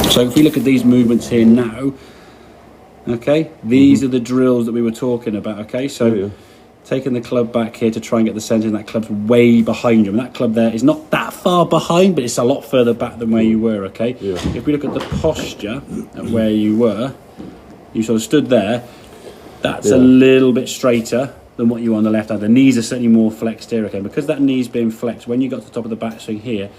So if we look at these movements here now, okay, these are the drills that we were talking about, okay? So taking the club back here to try and get the centre, and that club's way behind you. And that club there is not that far behind, but it's a lot further back than where you were, okay? Yeah. If we look at the posture at where you were, you sort of stood there, that's a little bit straighter than what you were on the left hand. The knees are certainly more flexed here, okay? Because that knee's being flexed, when you got to the top of the backswing here,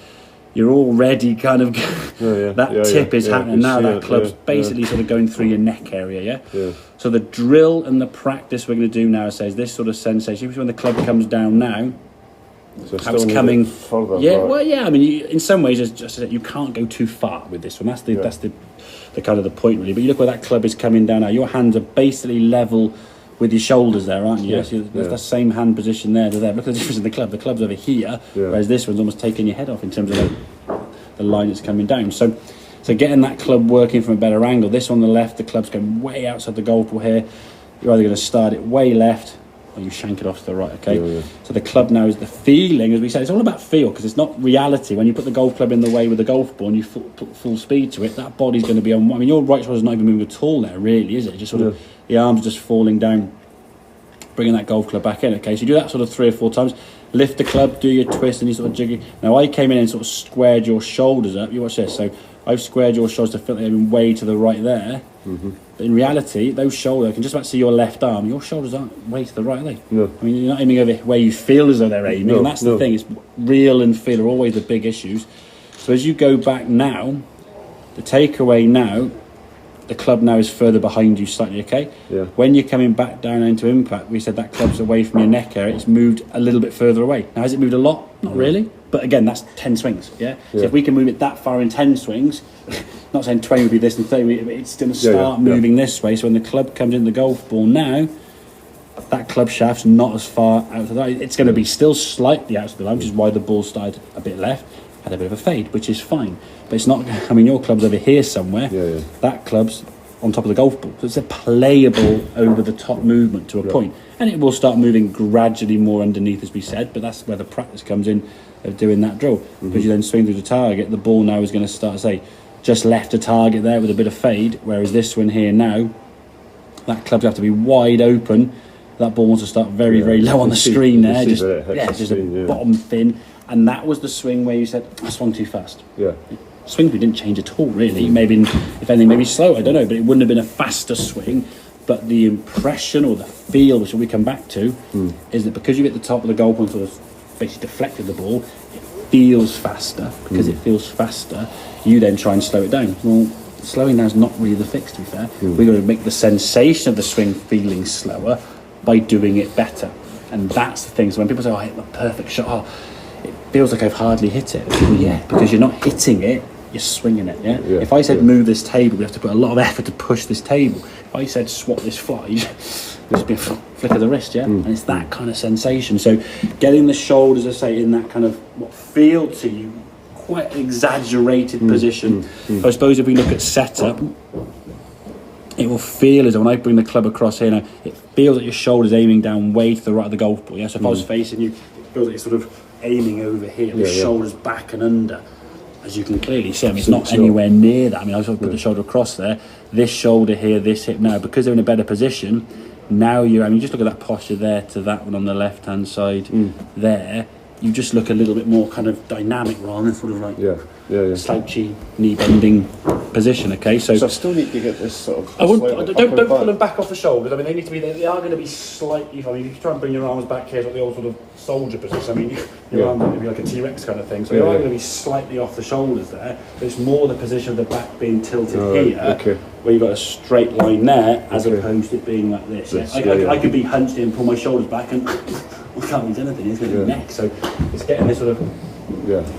you're already kind of tip is happening now. That club's basically sort of going through your neck area, yeah. So the drill and the practice we're going to do now says this sort of sensation. When the club comes down now, so how it's coming. Further, I mean, in some ways, just you can't go too far with this one. That's the kind of the point really. But you look where that club is coming down now. Your hands are basically level with your shoulders there, aren't you? So there's the same hand position there to there. Look at the difference in the club. The club's over here, whereas this one's almost taking your head off in terms of the line that's coming down. So getting that club working from a better angle. This on the left, the club's going way outside the golf ball here. You're either going to start it way left or you shank it off to the right, okay? So the club now is the feeling, as we said, it's all about feel, because it's not reality. When you put the golf club in the way with the golf ball and you put full speed to it, that body's going to be on. I mean, your right shoulder's not even moving at all there, really, is it? Just sort of the arms just falling down, bringing that golf club back in, okay? So you do that sort of 3 or 4 times. Lift the club, do your twist, and you sort of jiggy. Now I came in and sort of squared your shoulders up. You watch this. So I've squared your shoulders to fit them way to the right there. But in reality, those shoulders, I can just about see your left arm. Your shoulders aren't way to the right, are they? No. I mean, you're not aiming over where you feel as though they're aiming, and that's the thing. It's real and feel are always the big issues. So as you go back now, the takeaway now, the club now is further behind you slightly, okay? Yeah. When you're coming back down into impact, we said that club's away from your neck area. It's moved a little bit further away. Now, has it moved a lot? Not really. But again, that's 10 swings, So if we can move it that far in 10 swings, not saying 20 would be this and 30, it's going to start moving this way. So when the club comes in the golf ball now, that club shaft's not as far out of the line. It's going to be still slightly out of the line, which is why the ball started a bit left. Had a bit of a fade, which is fine. But it's not, I mean, your club's over here somewhere. That club's on top of the golf ball. So it's a playable over the top movement to a point. And it will start moving gradually more underneath, as we said, but that's where the practice comes in of doing that drill. Because you then swing through the target, the ball now is going to start, say, just left a target there with a bit of fade, whereas this one here now, that club's have to be wide open. That ball wants to start very, very low on the screen there. Just a bottom thin. And that was the swing where you said, I swung too fast. Swing didn't change at all, really. Maybe, if anything, maybe slow, I don't know, but it wouldn't have been a faster swing. But the impression or the feel, which we come back to, is that because you hit the top of the goal and sort of basically deflected the ball, it feels faster. Because it feels faster, you then try and slow it down. Well, slowing down is not really the fix, to be fair. We're going to make the sensation of the swing feeling slower by doing it better. And that's the thing. So when people say, I hit the perfect shot, it feels like I've hardly hit it. Well, because you're not hitting it, you're swinging it, If I said move this table, we have to put a lot of effort to push this table. If I said swap this fly, it'd just be a flick of the wrist, And it's that kind of sensation. So getting the shoulders, I say, in that kind of what feel to you, quite exaggerated position. I suppose if we look at setup, it will feel as though when I bring the club across here now, it feels like your shoulder's aiming down way to the right of the golf ball, So if I was facing you, it feels like you're sort of aiming over here, the shoulders back and under. As you can clearly see, I mean, it's not anywhere near that. I mean, I sort of put the shoulder across there, this shoulder here, this hip now, because they're in a better position. Now just look at that posture there to that one on the left hand side there. You just look a little bit more kind of dynamic rather than sort of like slouchy, knee bending position. Okay, so I still need to get this sort of. Don't pull them back off the shoulders. I mean, they need to be. They are going to be slightly. I mean, if you try and bring your arms back here, it's like the old sort of soldier position. I mean, your arms are going to be like a T-Rex kind of thing. So they are going to be slightly off the shoulders there. But it's more the position of the back being tilted here, where you've got a straight line there, as opposed to it being like this. I could be hunched in, pull my shoulders back, and I can't do anything. It's going to be neck. So it's getting this sort of.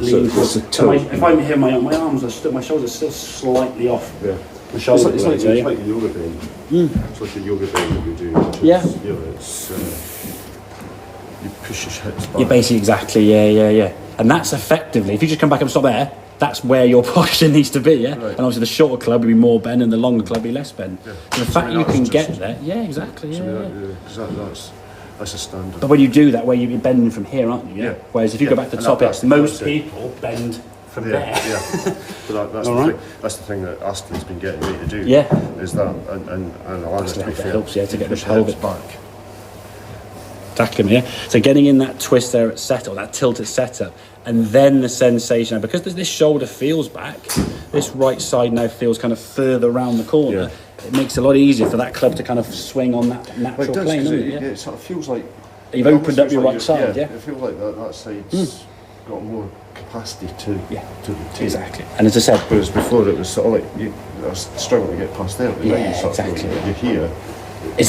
So if I'm here, my arms are still, my shoulders are still slightly off. The shoulders. It's like a yoga bend. It's like a yoga bend that we do. It's you push your hips back. Yeah, basically, exactly. And that's effectively, if you just come back and stop there, that's where your posture needs to be. And obviously the shorter club will be more bend, and the longer club will be less bend. And the fact you can get there, exactly. That's a standard. But when you do that, where you're bending from here, aren't you? Whereas if you go back to the top, most people bend from Yeah, there. yeah. But that's, All the right. thing, that's the thing that Aston's been getting me to do. Yeah. Is that, and Alana, to be That fair, helps, yeah, to get the push hips pelvic back. Exactly, yeah. So getting in that twist there at setup, that tilt at setup, and then the sensation, because this shoulder feels back, this right side now feels kind of further around the corner. Yeah. It makes it a lot easier for that club to kind of swing on that Well, natural it does, plane, 'cause doesn't it, it? Yeah. it sort of feels like... You've it almost opened up feels your like right side, yeah. It feels like that side's got more capacity to take. Exactly. And as I said, Whereas before it was sort of like, I was struggling to get past there, but now Yeah, you sort of exactly. feel like you're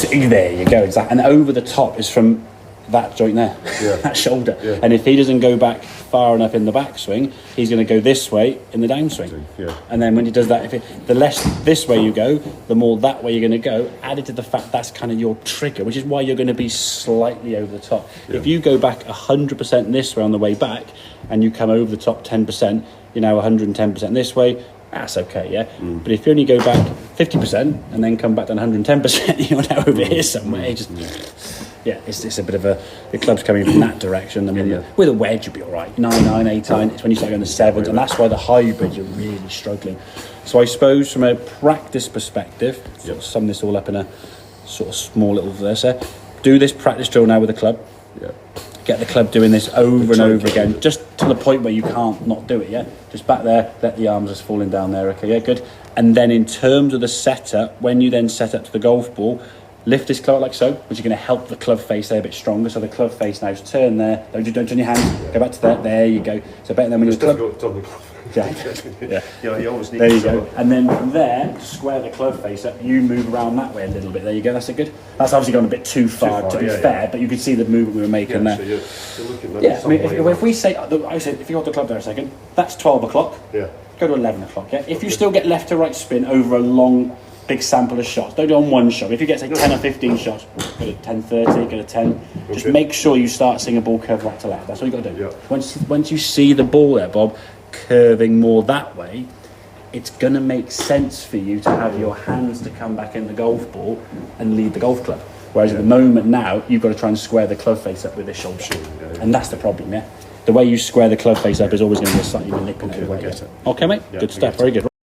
here. there you go, exactly. And over the top is from that joint there, Yeah. that shoulder. Yeah. And if he doesn't go back far enough in the backswing, he's going to go this way in the downswing. Yeah. And then when he does that, the less this way you go, the more that way you're going to go, added to the fact that's kind of your trigger, which is why you're going to be slightly over the top. Yeah. If you go back 100% this way on the way back, and you come over the top 10%, you're now 110% this way, that's okay, yeah? But if you only go back 50% and then come back down 110%, you're now over here somewhere. It just... Yeah, it's a bit of the club's coming from that direction. I mean, with a wedge, you'll be all right. 9-9, 8-9, it's when you start going to 7s, and that's why the hybrid, you're really struggling. So I suppose from a practice perspective, sort of sum this all up in a sort of small little verse there, do this practice drill now with the club. Yeah. Get the club doing this over and over again, just to the point where you can't not do it, yeah? Just back there, let the arms just falling down there, okay, yeah, good. And then in terms of the setup, when you then set up to the golf ball, lift this club like so, which is going to help the club face there a bit stronger. So the club face now is turn there. Don't turn your hands. Go back to that. There you go. So better than when It's you're club. difficult to turn the club. Yeah. Yeah, you always need There you to go. And then from there, to square the club face up, you move around that way a little bit. There you go. That's a good. That's obviously gone a bit too far to be fair, but you can see the movement we were making there. So you're looking at Yeah, I mean, if we say, I said, if you hold the club there a second, that's 12 o'clock. Yeah. Go to 11 o'clock, yeah? If you still get left to right spin over a long, big sample of shots, don't do it on one shot. If you get, say, 10 or 15 shots, go to 10:30, go to 10. Just make sure you start seeing a ball curve right to left. That's all you got to do. Yeah. Once you see the ball there, Bob, curving more that way, it's going to make sense for you to have your hands to come back in the golf ball and lead the golf club. Whereas at the moment now, you've got to try and square the club face up with this shoulder. And that's the problem, yeah? The way you square the club face up is always going to be a slightly manipulated way. I get it. Okay, mate? Yeah, Good I stuff. get Very good.